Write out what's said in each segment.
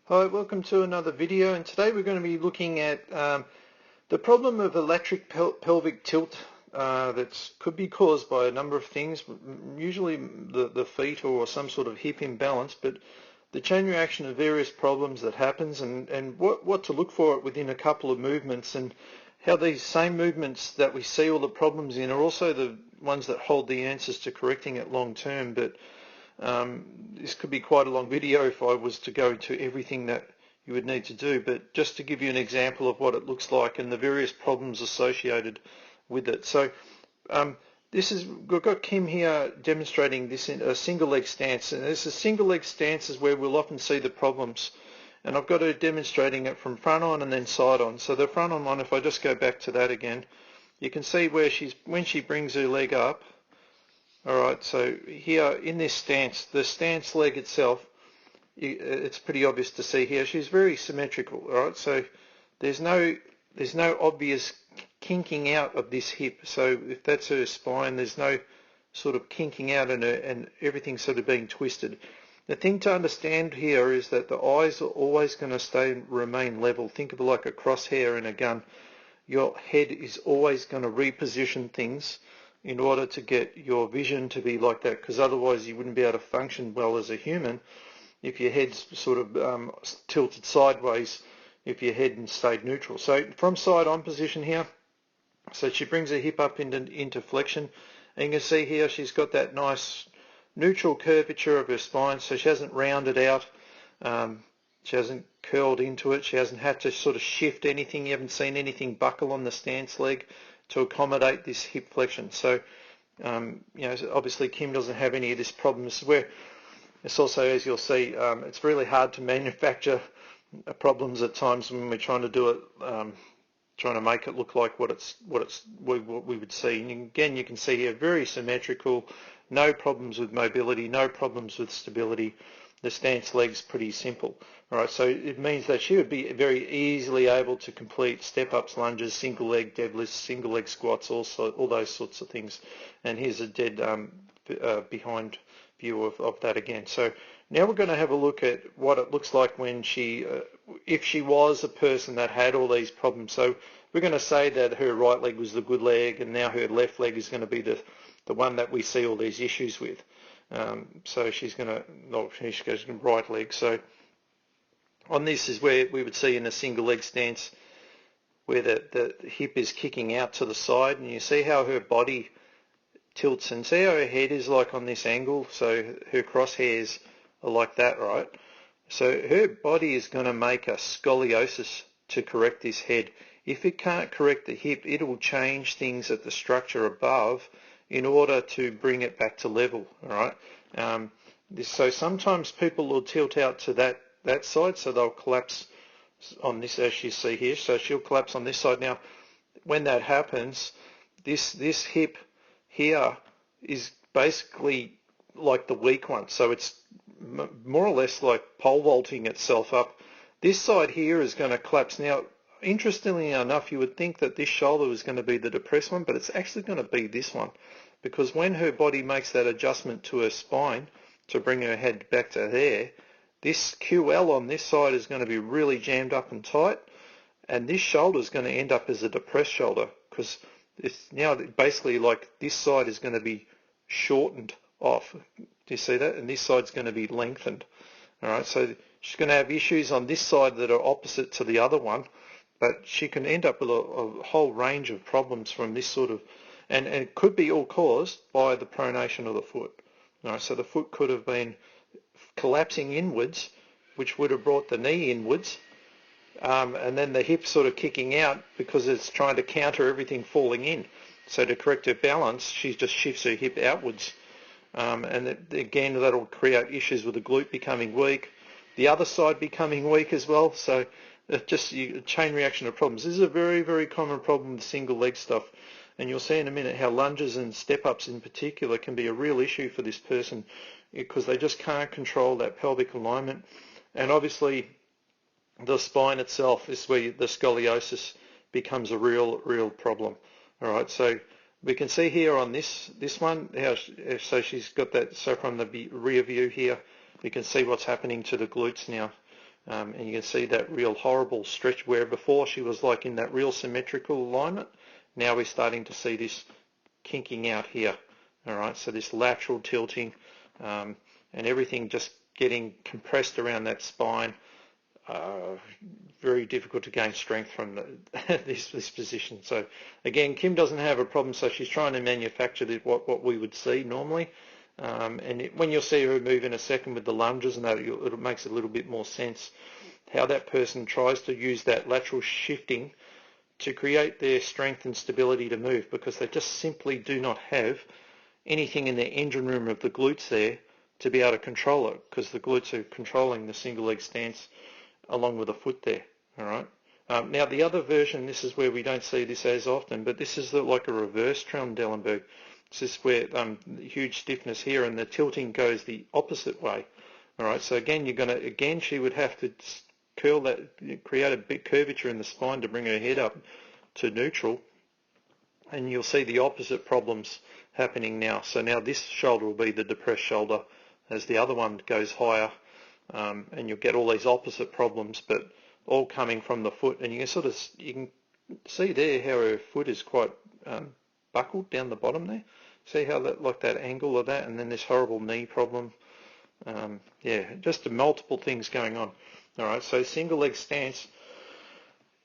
Hi, welcome to another video, and today we're going to be looking at the problem of a lateral pelvic tilt that could be caused by a number of things, usually the feet or some sort of hip imbalance, but the chain reaction of various problems that happens and what to look for within a couple of movements, and how these same movements that we see all the problems in are also the ones that hold the answers to correcting it long term. But this could be quite a long video if I was to go into everything that you would need to do, but just to give you an example of what it looks like and the various problems associated with it. So we've got Kim here demonstrating this in a single leg stance, and this is single leg stances where we'll often see the problems, and I've got her demonstrating it from front on and then side on. So the front on one, if I just go back to that again, you can see where when she brings her leg up. Alright, so here in this stance, the stance leg itself, it's pretty obvious to see here, she's very symmetrical. Alright, so there's no obvious kinking out of this hip. So if that's her spine, there's no sort of kinking out and everything's sort of being twisted. The thing to understand here is that the eyes are always going to remain level. Think of it like a crosshair in a gun. Your head is always going to reposition things in order to get your vision to be like that, because otherwise you wouldn't be able to function well as a human if your head's sort of tilted sideways, if your head stayed neutral. So from side on position here, so she brings her hip up into flexion, and you can see here she's got that nice neutral curvature of her spine, so she hasn't rounded out, she hasn't curled into it, she hasn't had to sort of shift anything, you haven't seen anything buckle on the stance leg to accommodate this hip flexion. So obviously Kim doesn't have any of this problem. This is where it's also, as you'll see, it's really hard to manufacture problems at times when we're trying to do it, trying to make it look like what we would see. And again, you can see here very symmetrical, no problems with mobility, no problems with stability. The stance leg's pretty simple. All right, so it means that she would be very easily able to complete step-ups, lunges, single leg deadlifts, single leg squats, also all those sorts of things. And here's a dead behind view of that again. So now we're going to have a look at what it looks like when if she was a person that had all these problems. So we're going to say that her right leg was the good leg, and now her left leg is going to be the one that we see all these issues with. So she's going to, she goes to right leg. So on this is where we would see in a single leg stance where the hip is kicking out to the side, and you see how her body tilts, and see how her head is like on this angle, so her crosshairs are like that, right? So her body is going to make a scoliosis to correct this head. If it can't correct the hip, it will change things at the structure above in order to bring it back to level. All right. So sometimes people will tilt out to that side, so they'll collapse on this, as you see here. So she'll collapse on this side. Now, when that happens, this hip here is basically like the weak one. So it's more or less like pole vaulting itself up. This side here is going to collapse. Now, interestingly enough, you would think that this shoulder was going to be the depressed one, but it's actually going to be this one, because when her body makes that adjustment to her spine to bring her head back to there, this QL on this side is going to be really jammed up and tight, and this shoulder is going to end up as a depressed shoulder, because it's now basically like this side is going to be shortened off. Do you see that? And this side's going to be lengthened. All right, so she's going to have issues on this side that are opposite to the other one, but she can end up with a whole range of problems from this sort of, and it could be all caused by the pronation of the foot. All right, so the foot could have been collapsing inwards, which would have brought the knee inwards, and then the hip sort of kicking out because it's trying to counter everything falling in. So to correct her balance, she just shifts her hip outwards. Again, that'll create issues with the glute becoming weak, the other side becoming weak as well. So it's just a chain reaction of problems. This is a very, very common problem with single leg stuff. And you'll see in a minute how lunges and step-ups in particular can be a real issue for this person, because they just can't control that pelvic alignment. And obviously the spine itself is where the scoliosis becomes a real problem. All right, so we can see here on this one how so she's got that. So from the rear view here, we can see what's happening to the glutes now. and you can see that real horrible stretch where before she was like in that real symmetrical alignment. Now we're starting to see this kinking out here. All right, so this lateral tilting, and everything just getting compressed around that spine. Very difficult to gain strength from this position. So again, Kim doesn't have a problem, so she's trying to manufacture what we would see normally. When you'll see her move in a second with the lunges and that, it makes a little bit more sense how that person tries to use that lateral shifting to create their strength and stability to move, because they just simply do not have anything in their engine room of the glutes there to be able to control it, because the glutes are controlling the single leg stance along with the foot there. All right. Now the other version, this is where we don't see this as often, but this is like a reverse Trendelenburg. This is where huge stiffness here, and the tilting goes the opposite way. All right. So again, she would have to curl that, create a big curvature in the spine to bring her head up to neutral, and you'll see the opposite problems happening now. So now this shoulder will be the depressed shoulder as the other one goes higher, and you'll get all these opposite problems, but all coming from the foot. And you can see there how her foot is quite buckled down the bottom there. See how that angle of that, and then this horrible knee problem. Yeah, just multiple things going on. All right, so single leg stance,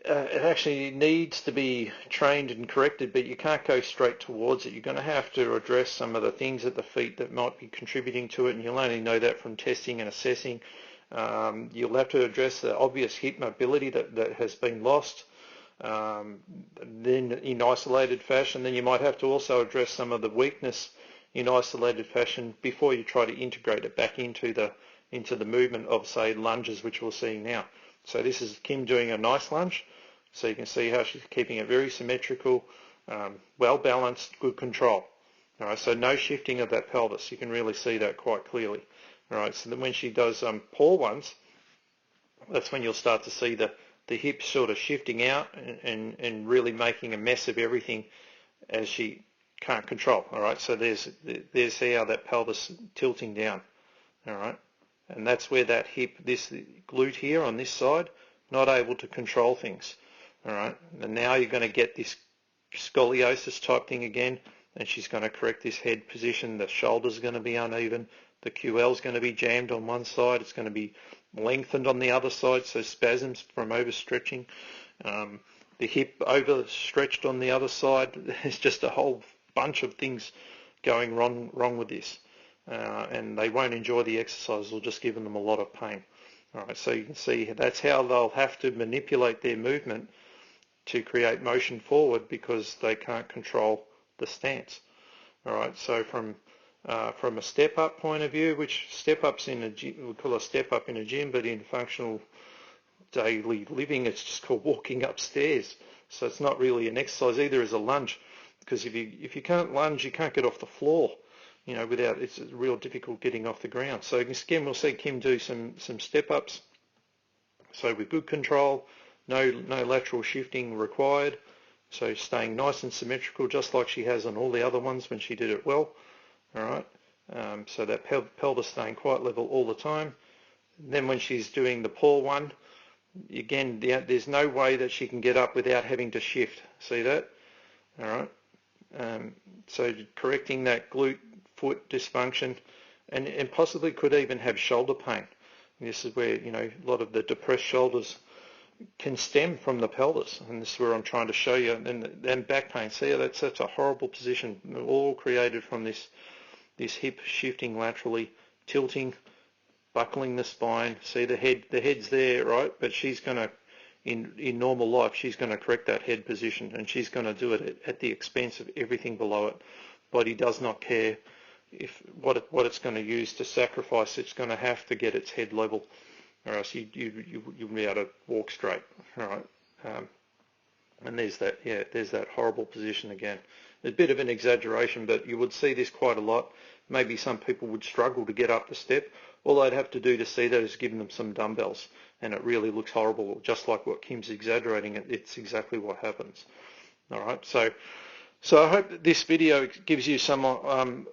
it actually needs to be trained and corrected, but you can't go straight towards it. You're going to have to address some of the things at the feet that might be contributing to it, and you'll only know that from testing and assessing. You'll have to address the obvious hip mobility that has been lost, then in isolated fashion. Then you might have to also address some of the weakness in isolated fashion before you try to integrate it back into the movement of, say, lunges, which we'll see now. So this is Kim doing a nice lunge. So you can see how she's keeping it very symmetrical, well balanced, good control. All right, so no shifting of that pelvis. You can really see that quite clearly. All right, so then when she does poor ones, that's when you'll start to see the hips sort of shifting out and really making a mess of everything as she can't control. All right, so there's how that pelvis tilting down. All right, and that's where that hip, this glute here on this side, not able to control things. All right, and now you're going to get this scoliosis type thing again, and she's going to correct this head position. The shoulder's going to be uneven. The QL's going to be jammed on one side. It's going to be lengthened on the other side, so spasms from overstretching. The hip overstretched on the other side. There's just a whole bunch of things going wrong with this, and they won't enjoy the exercise. It'll just give them a lot of pain. All right, so you can see that's how they'll have to manipulate their movement to create motion forward, because they can't control the stance. All right, so from a step-up point of view, which step-ups in a gym, we call a step-up in a gym, but in functional daily living, it's just called walking upstairs. So it's not really an exercise either as a lunge, because if you can't lunge, you can't get off the floor. You know, it's real difficult getting off the ground. So again, we'll see Kim do some step-ups. So with good control, no lateral shifting required. So staying nice and symmetrical, just like she has on all the other ones when she did it well. All right. So that pelvis staying quite level all the time. And then when she's doing the poor one, again, there's no way that she can get up without having to shift. See that? All right. So correcting that glute foot dysfunction, and possibly could even have shoulder pain. And this is where, you know, a lot of the depressed shoulders can stem from the pelvis, and this is where I'm trying to show you. And back pain. See, that's a horrible position, all created from this hip shifting laterally, tilting, buckling the spine. See the head's there, right? But she's going to, in normal life, she's going to correct that head position, and she's going to do it at the expense of everything below it. Body does not care if what it's going to use to sacrifice. It's going to have to get its head level, or else you'll be able to walk straight. All right. And there's that horrible position again. A bit of an exaggeration, but you would see this quite a lot. Maybe some people would struggle to get up the step. All they'd have to do to see that is give them some dumbbells, and it really looks horrible, just like what Kim's exaggerating. It's exactly what happens. All right, so I hope that this video gives you some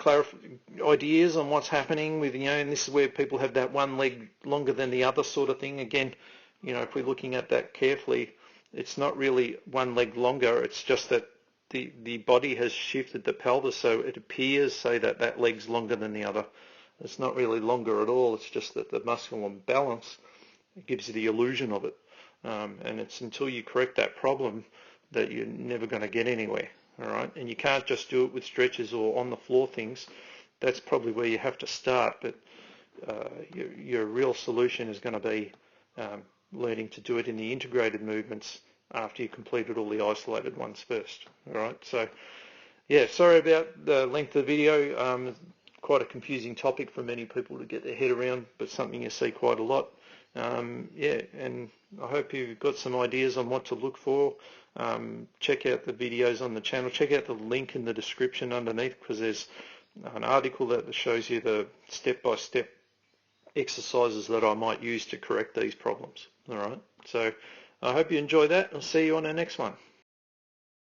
ideas on what's happening with, and this is where people have that one leg longer than the other sort of thing. Again, if we're looking at that carefully, it's not really one leg longer. It's just that the body has shifted the pelvis, so it appears, say, that leg's longer than the other. It's not really longer at all. It's just that the muscular imbalance gives you the illusion of it. And it's until you correct that problem that you're never going to get anywhere. All right, and you can't just do it with stretches or on the floor things. That's probably where you have to start. But your real solution is going to be learning to do it in the integrated movements after you completed all the isolated ones first. All right, so yeah, sorry about the length of the video. Quite a confusing topic for many people to get their head around, but something you see quite a lot. Yeah, and I hope you've got some ideas on what to look for. Check out the videos on the channel. Check out the link in the description underneath, because there's an article that shows you the step-by-step exercises that I might use to correct these problems. All right, so I hope you enjoy that. I'll see you on the next one.